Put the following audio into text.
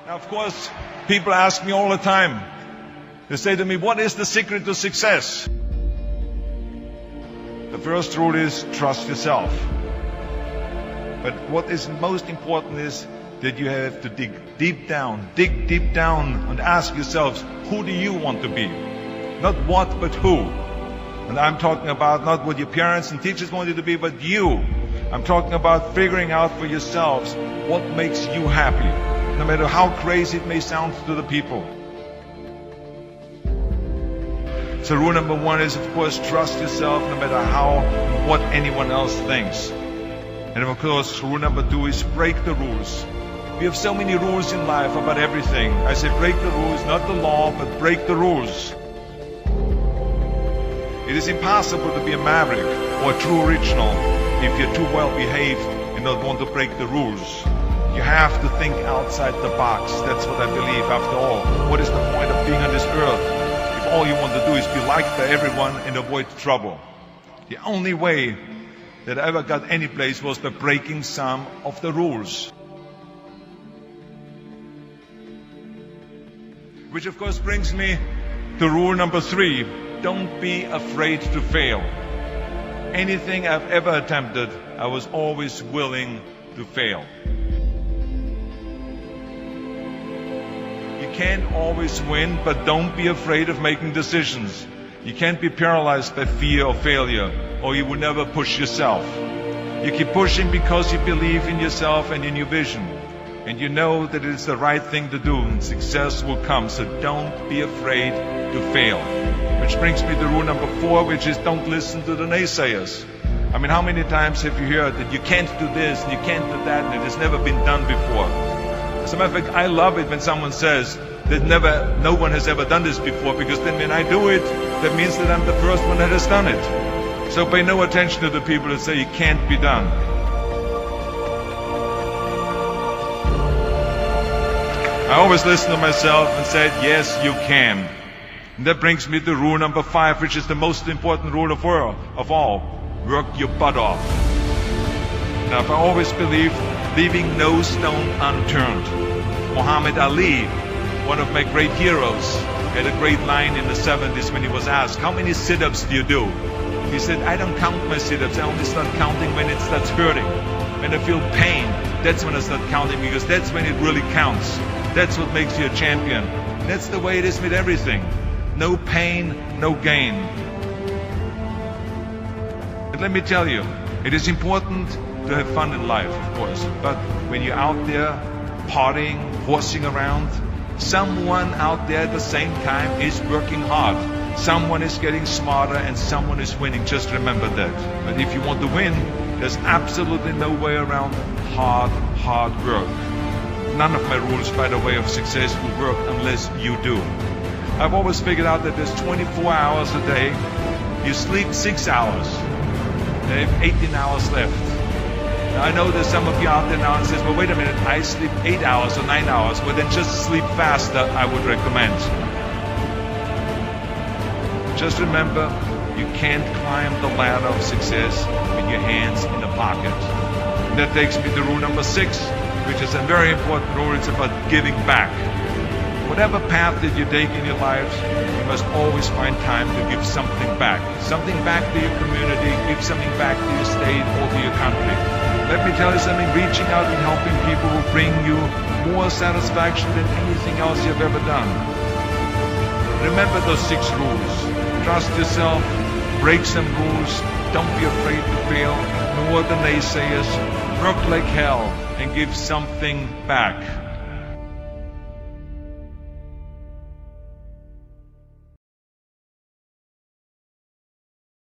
Now, of course, people ask me all the time. They say to me, what is the secret to success? The first rule is trust yourself. But what is most important is that you have to dig deep down and ask yourselves, who do you want to be? Not what, but who. And I'm talking about not what your parents and teachers want you to be, but you. I'm talking about figuring out for yourselves what makes you happy, no matter how crazy it may sound to the people. So rule number one is, of course, trust yourself no matter what anyone else thinks. And of course, rule number two is break the rules. We have so many rules in life about everything. I say break the rules, not the law, but break the rules. It is impossible to be a maverick or a true original if you're too well behaved and don't want to break the rules. You have to think outside the box. That's what I believe. After all, what is the point of being on this earth if all you want to do is be liked by everyone and avoid trouble? The only way that I ever got any place was by breaking some of the rules. Which of course brings me to rule number three. Don't be afraid to fail. Anything I've ever attempted, I was always willing to fail. You can't always win, but don't be afraid of making decisions. You can't be paralyzed by fear of failure, or you will never push yourself. You keep pushing because you believe in yourself and in your vision. And you know that it is the right thing to do, and success will come. So don't be afraid to fail. Which brings me to rule number four, which is don't listen to the naysayers. I mean, how many times have you heard that you can't do this and you can't do that and it has never been done before? As a matter of fact, I love it when someone says that no one has ever done this before, because then when I do it, that means that I'm the first one that has done it. So pay no attention to the people that say it can't be done. I always listen to myself and said, yes, you can. And that brings me to rule number five, which is the most important rule of all. Work your butt off. Now, I always believe leaving no stone unturned. Muhammad Ali, one of my great heroes, had a great line in the 70s when he was asked, how many sit-ups do you do? He said, I don't count my sit-ups. I only start counting when it starts hurting. When I feel pain, that's when I start counting, because that's when it really counts. That's what makes you a champion. That's the way it is with everything. No pain, no gain. But let me tell you, it is important to have fun in life, of course. But when you're out there partying, horsing around, someone out there at the same time is working hard. Someone is getting smarter and someone is winning. Just remember that. But if you want to win, there's absolutely no way around hard work. None of my rules, by the way, of success will work unless you do. I've always figured out that there's 24 hours a day. You sleep 6 hours. You have 18 hours left. Now, I know there's some of you out there now and says, well, wait a minute, I sleep 8 hours or 9 hours. Well, then just sleep faster, I would recommend. Just remember, you can't climb the ladder of success with your hands in the pocket. And that takes me to rule number 6, which is a very important rule. It's about giving back. Whatever path that you take in your lives, you must always find time to give something back. Something back to your community, give something back to your state or to your country. Let me tell you something, reaching out and helping people will bring you more satisfaction than anything else you've ever done. Remember those 6 rules. Trust yourself, break some rules, don't be afraid to fail, ignore the naysayers, work like hell, and give something back.